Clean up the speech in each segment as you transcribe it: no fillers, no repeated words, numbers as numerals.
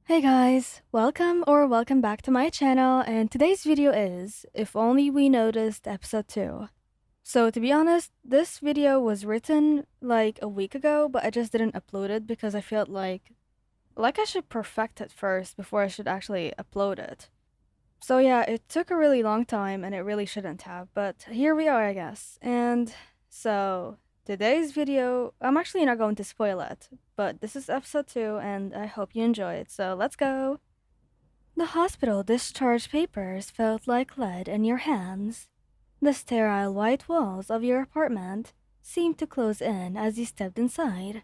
Hey guys, welcome back to my channel, and today's video is If Only We Noticed episode 2. So to be honest, this video was written like a week ago, but I just didn't upload it because I felt like I should perfect it first before I should actually upload it. So yeah, it took a really long time and it really shouldn't have, but here we are, I guess. And so today's video, I'm actually not going to spoil it, but this is episode 2 and I hope you enjoy it. So let's go. The hospital discharge papers felt like lead in your hands. The sterile white walls of your apartment seemed to close in as you stepped inside.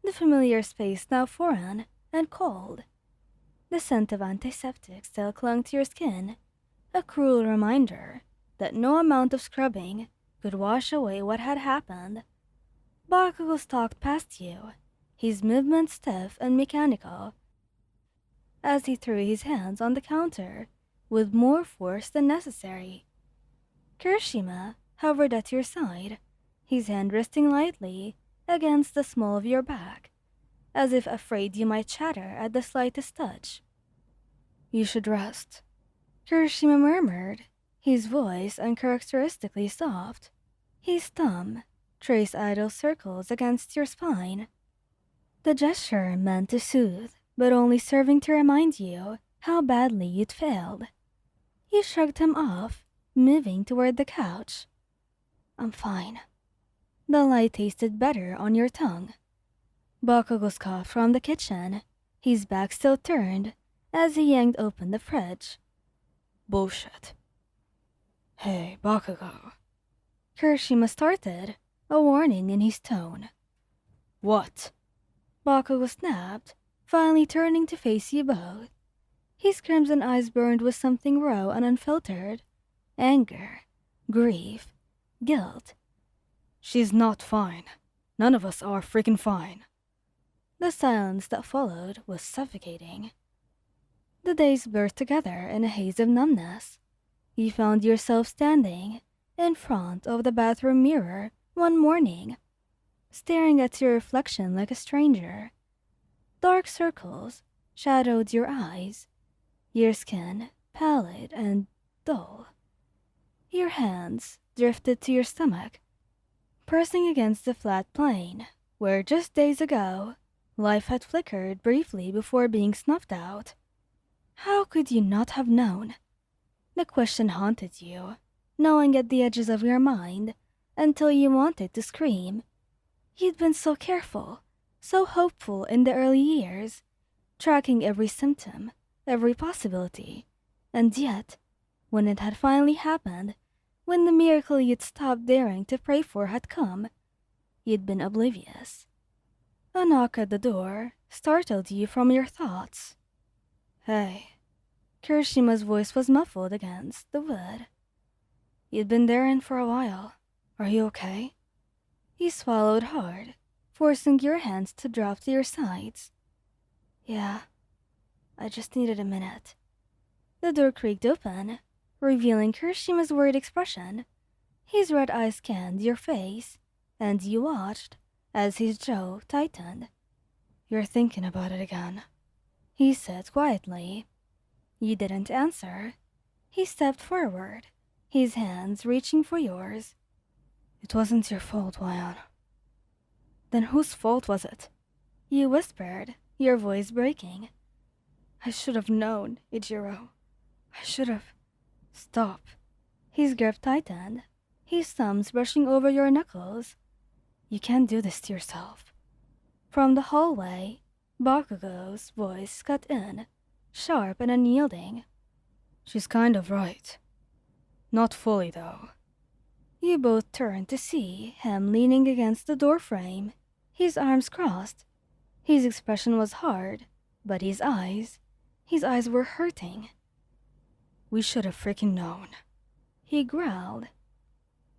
The familiar space now foreign and cold. The scent of antiseptic still clung to your skin, a cruel reminder that no amount of scrubbing could wash away what had happened. Bakugo stalked past you, his movements stiff and mechanical, as he threw his hands on the counter with more force than necessary. Kirishima hovered at your side, his hand resting lightly against the small of your back, as if afraid you might shatter at the slightest touch. You should rest, Kirishima murmured, his voice uncharacteristically soft. His thumb traced idle circles against your spine. The gesture meant to soothe, but only serving to remind you how badly you'd failed. You shrugged him off, moving toward the couch. I'm fine. The light tasted better on your tongue. Bakugo scoffed from the kitchen, his back still turned, as he yanked open the fridge. Bullshit. Hey, Bakugo. Kirishima started, a warning in his tone. What? Bakugo snapped, finally turning to face you both. His crimson eyes burned with something raw and unfiltered. Anger, grief, guilt. She's not fine. None of us are freaking fine. The silence that followed was suffocating. The days blurred together in a haze of numbness. You found yourself standing in front of the bathroom mirror one morning, staring at your reflection like a stranger. Dark circles shadowed your eyes, your skin pallid and dull. Your hands drifted to your stomach, pressing against the flat plane, where just days ago, life had flickered briefly before being snuffed out. How could you not have known? The question haunted you, gnawing at the edges of your mind, until you wanted to scream. You'd been so careful, so hopeful in the early years, tracking every symptom, every possibility, and yet, when it had finally happened, when the miracle you'd stopped daring to pray for had come, you'd been oblivious. A knock at the door startled you from your thoughts. Hey. Kirishima's voice was muffled against the wood. You'd been there in for a while. Are you okay? He swallowed hard, forcing your hands to drop to your sides. Yeah, I just needed a minute. The door creaked open, revealing Kirishima's worried expression. His red eyes scanned your face, and you watched as his jaw tightened. You're thinking about it again, he said quietly. You didn't answer. He stepped forward, his hands reaching for yours. It wasn't your fault, Wyan. Then whose fault was it? You whispered, your voice breaking. I should have known, Ichiro. I should have. Stop. His grip tightened, his thumbs brushing over your knuckles. You can't do this to yourself. From the hallway, Bakugo's voice cut in, sharp and unyielding. She's kind of right. Not fully, though. You both turned to see him leaning against the doorframe, his arms crossed. His expression was hard, but his eyes were hurting. We should have freaking known, he growled.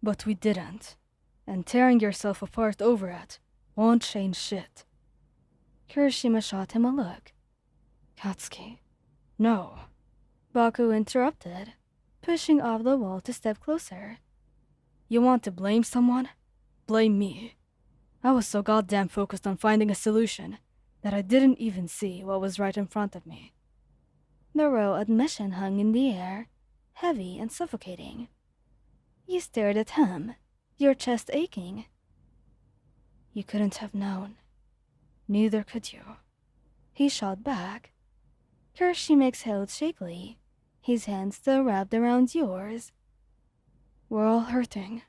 But we didn't, and tearing yourself apart over it won't change shit. Kirishima shot him a look. Katsuki. No. Baku interrupted, pushing off the wall to step closer. You want to blame someone? Blame me. I was so goddamn focused on finding a solution. that I didn't even see what was right in front of me. The raw admission hung in the air, heavy and suffocating. You stared at him, your chest aching. You couldn't have known. Neither could you. He shot back. Kirishima exhaled shakily, his hand still wrapped around yours. We're all hurting.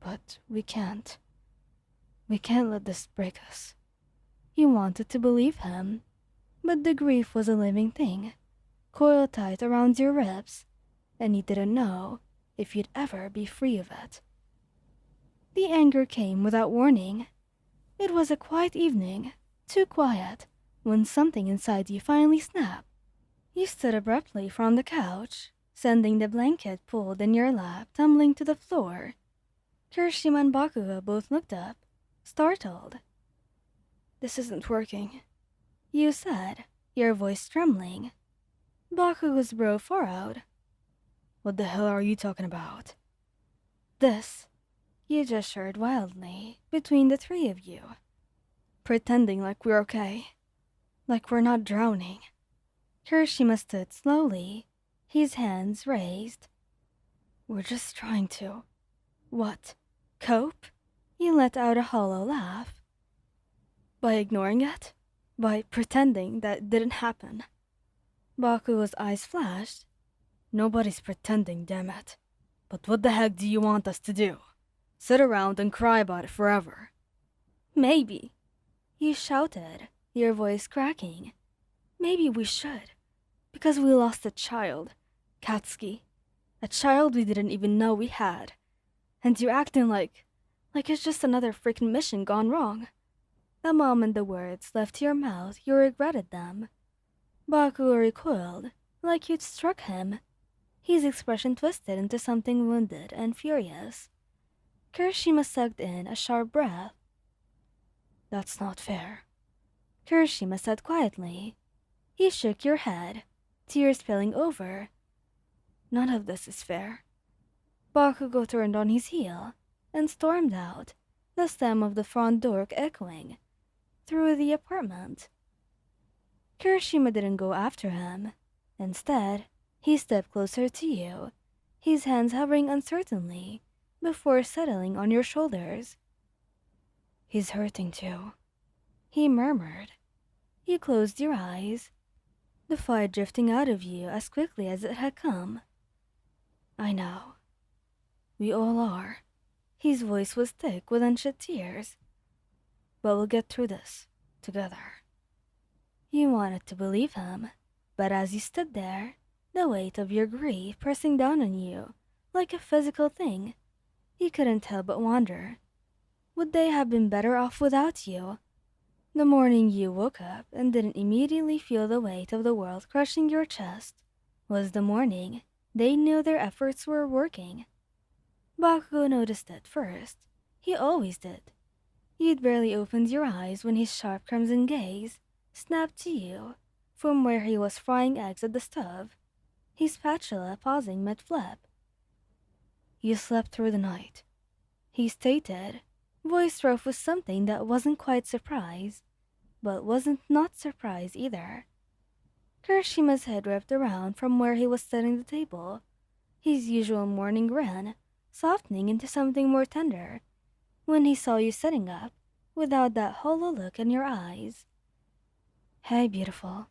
But we can't. We can't let this break us. You wanted to believe him, but the grief was a living thing, coiled tight around your ribs, and you didn't know if you'd ever be free of it. The anger came without warning. It was a quiet evening, too quiet, when something inside you finally snapped. You stood abruptly from the couch, sending the blanket pulled in your lap tumbling to the floor. Kirishima and Bakugo both looked up, startled. This isn't working, you said, your voice trembling. Bakugo's brow furrowed. What the hell are you talking about? This, you gestured wildly between the three of you, pretending like we're okay, like we're not drowning. Kirishima stood slowly, his hands raised. We're just trying to... What? Cope? He let out a hollow laugh. By ignoring it? By pretending that it didn't happen? Bakugo's eyes flashed. Nobody's pretending, damn it. But what the heck do you want us to do? Sit around and cry about it forever? Maybe. You shouted, your voice cracking. Maybe we should. Because we lost a child, Katsuki. A child we didn't even know we had. And you're acting like it's just another freaking mission gone wrong. The moment the words left your mouth, you regretted them. Bakugo recoiled, like you'd struck him. His expression twisted into something wounded and furious. Kirishima sucked in a sharp breath. That's not fair, Kirishima said quietly. He shook your head, tears spilling over. None of this is fair. Bakugo turned on his heel and stormed out, the slam of the front door echoing through the apartment. Kirishima didn't go after him. Instead, he stepped closer to you, his hands hovering uncertainly before settling on your shoulders. He's hurting too, he murmured. You closed your eyes, the fire drifting out of you as quickly as it had come. I know. We all are. His voice was thick with unshed tears. But we'll get through this, together. You wanted to believe him, but as you stood there, the weight of your grief pressing down on you, like a physical thing, you couldn't help but wonder, would they have been better off without you? The morning you woke up and didn't immediately feel the weight of the world crushing your chest was the morning they knew their efforts were working. Bakugo noticed it first. He always did. You'd barely opened your eyes when his sharp crimson gaze snapped to you from where he was frying eggs at the stove, his spatula pausing mid-flip. You slept through the night, he stated, voice rough with something that wasn't quite surprise, but wasn't not surprise either. Kirishima's head wrapped around from where he was setting the table, his usual morning grin softening into something more tender when he saw you sitting up without that hollow look in your eyes. Hey, beautiful,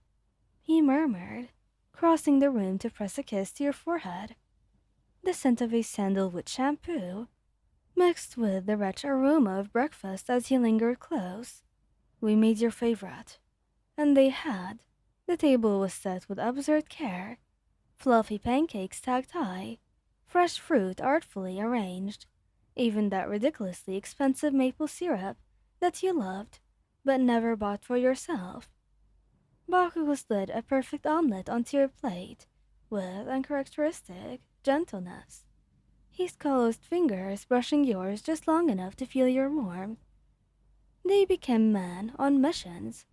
he murmured, crossing the room to press a kiss to your forehead. The scent of a sandalwood shampoo mixed with the rich aroma of breakfast as he lingered close. We made your favorite. And they had. The table was set with absurd care. Fluffy pancakes stacked high, fresh fruit artfully arranged, even that ridiculously expensive maple syrup that you loved but never bought for yourself. Bakugo slid a perfect omelet onto your plate with uncharacteristic gentleness, his calloused fingers brushing yours just long enough to feel your warmth. They became men on missions.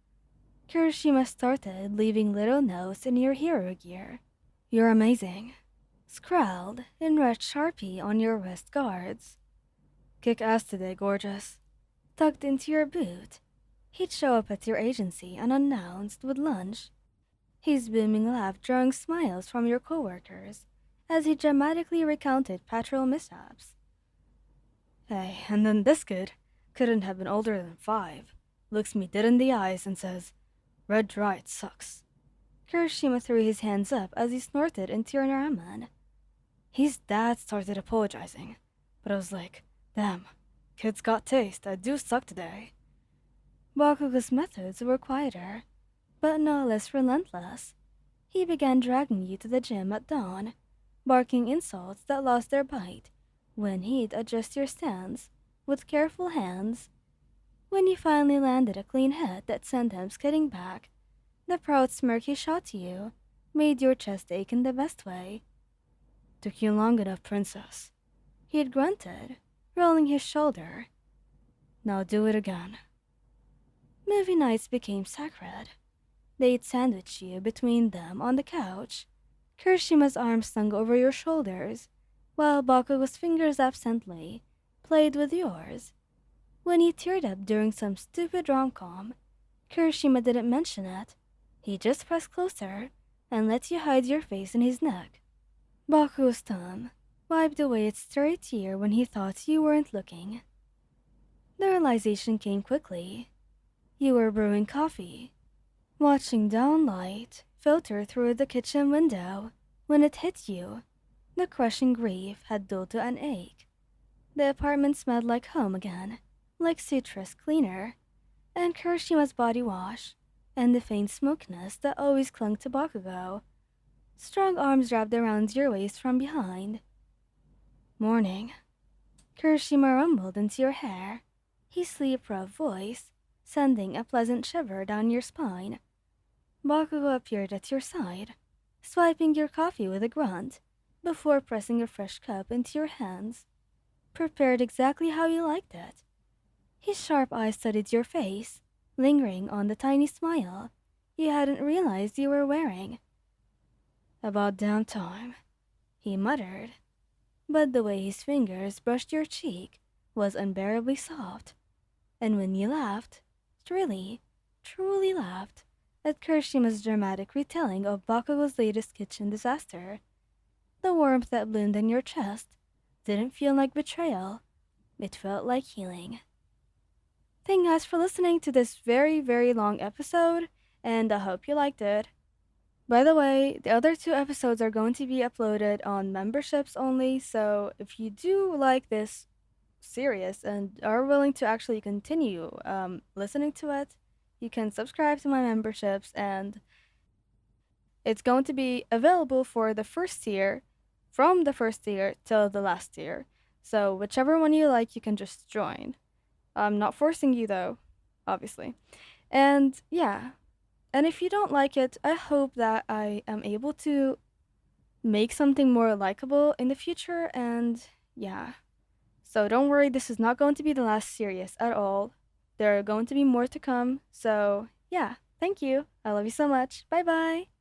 Kirishima started leaving little notes in your hero gear. You're amazing, scrawled in red Sharpie on your wrist guards. Kick ass today, gorgeous. Tucked into your boot, He'd show up at your agency unannounced with lunch, his booming laugh drawing smiles from your coworkers as he dramatically recounted patrol mishaps. Hey, and then this kid couldn't have been older than 5, looks me dead in the eyes and says, Red Riot sucks. Kirishima threw his hands up as he snorted into your ramen. His dad started apologizing, but I was like, damn, kid's got taste, I do suck today. Bakugo's methods were quieter, but no less relentless. He began dragging you to the gym at dawn, barking insults that lost their bite when he'd adjust your stance with careful hands. When you finally landed a clean hit that sent him skidding back, the proud smirk he shot to you made your chest ache in the best way. Took you long enough, princess. He had grunted, rolling his shoulder. Now do it again. Movie nights became sacred. They'd sandwich you between them on the couch, Kirishima's arms slung over your shoulders, while Bakugo's fingers absently played with yours. When he teared up during some stupid rom-com, Kirishima didn't mention it. He just pressed closer and let you hide your face in his neck. Bakugo's thumb wiped away its stray tear when he thought you weren't looking. The realization came quickly. You were brewing coffee, watching downlight filter through the kitchen window when it hit you. The crushing grief had dulled to an ache. The apartment smelled like home again, like citrus cleaner, and Kirishima's body wash, and the faint smokiness that always clung to Bakugo. Strong arms wrapped around your waist from behind. Morning. Kirishima rumbled into your hair, his sleep-rough voice sending a pleasant shiver down your spine. Bakugo appeared at your side, swiping your coffee with a grunt, before pressing a fresh cup into your hands, prepared exactly how you liked it. His sharp eyes studied your face, lingering on the tiny smile you hadn't realized you were wearing. About damn time, he muttered, but the way his fingers brushed your cheek was unbearably soft, and when you laughed, really, truly laughed, at Kirishima's dramatic retelling of Bakugo's latest kitchen disaster, the warmth that bloomed in your chest didn't feel like betrayal, it felt like healing. Thank you guys for listening to this very, very long episode, and I hope you liked it. By the way, the other 2 episodes are going to be uploaded on memberships only, so if you do like this series and are willing to actually continue listening to it, you can subscribe to my memberships, and it's going to be available for the first tier, from the first tier till the last tier. So whichever one you like, you can just join. I'm not forcing you though, obviously. And yeah, and if you don't like it, I hope that I am able to make something more likable in the future, and yeah. So don't worry, this is not going to be the last series at all. There are going to be more to come, so yeah, thank you. I love you so much. Bye bye.